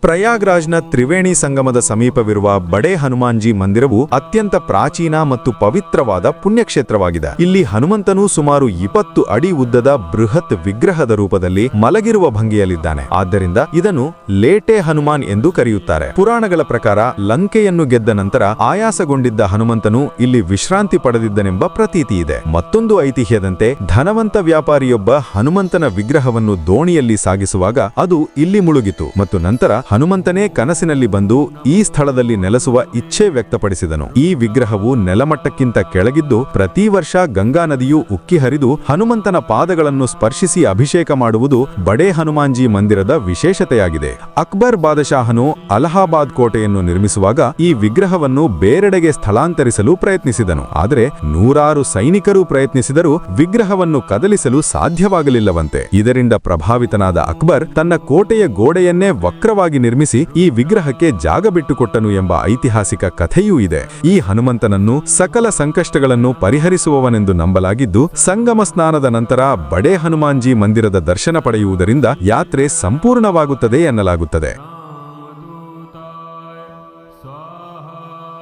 ಪ್ರಯಾಗ್ರಾಜ್ನ ತ್ರಿವೇಣಿ ಸಂಗಮದ ಸಮೀಪವಿರುವ ಬಡೆ ಹನುಮಾನ್ಜಿ ಮಂದಿರವು ಅತ್ಯಂತ ಪ್ರಾಚೀನ ಮತ್ತು ಪವಿತ್ರವಾದ ಪುಣ್ಯಕ್ಷೇತ್ರವಾಗಿದೆ. ಇಲ್ಲಿ ಹನುಮಂತನು ಸುಮಾರು 20 ಅಡಿ ಉದ್ದದ ಬೃಹತ್ ವಿಗ್ರಹದ ರೂಪದಲ್ಲಿ ಮಲಗಿರುವ ಭಂಗಿಯಲ್ಲಿದ್ದಾನೆ. ಆದ್ದರಿಂದ ಇದನ್ನು ಲೇಟೆ ಹನುಮಾನ್ ಎಂದು ಕರೆಯುತ್ತಾರೆ. ಪುರಾಣಗಳ ಪ್ರಕಾರ ಲಂಕೆಯನ್ನು ಗೆದ್ದ ನಂತರ ಆಯಾಸಗೊಂಡಿದ್ದ ಹನುಮಂತನು ಇಲ್ಲಿ ವಿಶ್ರಾಂತಿ ಪಡೆದಿದ್ದನೆಂಬ ಪ್ರತೀತಿ ಇದೆ. ಮತ್ತೊಂದು ಐತಿಹ್ಯದಂತೆ ಧನವಂತ ವ್ಯಾಪಾರಿಯೊಬ್ಬ ಹನುಮಂತನ ವಿಗ್ರಹವನ್ನು ದೋಣಿಯಲ್ಲಿ ಸಾಗಿಸುವಾಗ ಅದು ಇಲ್ಲಿ ಮುಳುಗಿತು ಮತ್ತು ನಂತರ ಹನುಮಂತನೇ ಕನಸಿನಲ್ಲಿ ಬಂದು ಈ ಸ್ಥಳದಲ್ಲಿ ನೆಲೆಸುವ ಇಚ್ಛೆ ವ್ಯಕ್ತಪಡಿಸಿದನು. ಈ ವಿಗ್ರಹವು ನೆಲಮಟ್ಟಕ್ಕಿಂತ ಕೆಳಗಿದ್ದು ಪ್ರತಿ ವರ್ಷ ಗಂಗಾ ನದಿಯು ಉಕ್ಕಿ ಹರಿದು ಹನುಮಂತನ ಪಾದಗಳನ್ನು ಸ್ಪರ್ಶಿಸಿ ಅಭಿಷೇಕ ಮಾಡುವುದು ಬಡೆ ಹನುಮಾನ್ಜಿ ಮಂದಿರದ ವಿಶೇಷತೆಯಾಗಿದೆ. ಅಕ್ಬರ್ ಬಾದಶಾಹನು ಅಲಹಾಬಾದ್ ಕೋಟೆಯನ್ನು ನಿರ್ಮಿಸುವಾಗ ಈ ವಿಗ್ರಹವನ್ನು ಬೇರೆಡೆಗೆ ಸ್ಥಳಾಂತರಿಸಲು ಪ್ರಯತ್ನಿಸಿದನು. ಆದರೆ ನೂರಾರು ಸೈನಿಕರು ಪ್ರಯತ್ನಿಸಿದರೂ ವಿಗ್ರಹವನ್ನು ಕದಲಿಸಲು ಸಾಧ್ಯವಾಗಲಿಲ್ಲವಂತೆ. ಇದರಿಂದ ಪ್ರಭಾವಿತನಾದ ಅಕ್ಬರ್ ತನ್ನ ಕೋಟೆಯ ಗೋಡೆಯನ್ನೇ ವಕ್ರವಾಗಿ ನಿರ್ಮಿಸಿ ಈ ವಿಗ್ರಹಕ್ಕೆ ಜಾಗ ಬಿಟ್ಟುಕೊಟ್ಟನು ಎಂಬ ಐತಿಹಾಸಿಕ ಕಥೆಯೂ ಇದೆ. ಈ ಹನುಮಂತನನ್ನು ಸಕಲ ಸಂಕಷ್ಟಗಳನ್ನು ಪರಿಹರಿಸುವವನೆಂದು ನಂಬಲಾಗಿದ್ದು, ಸಂಗಮ ಸ್ನಾನದ ನಂತರ ಬಡೆ ಹನುಮಾನ್ಜಿ ಮಂದಿರದ ದರ್ಶನ ಪಡೆಯುವುದರಿಂದ ಯಾತ್ರೆ ಸಂಪೂರ್ಣವಾಗುತ್ತದೆ ಎನ್ನಲಾಗುತ್ತದೆ.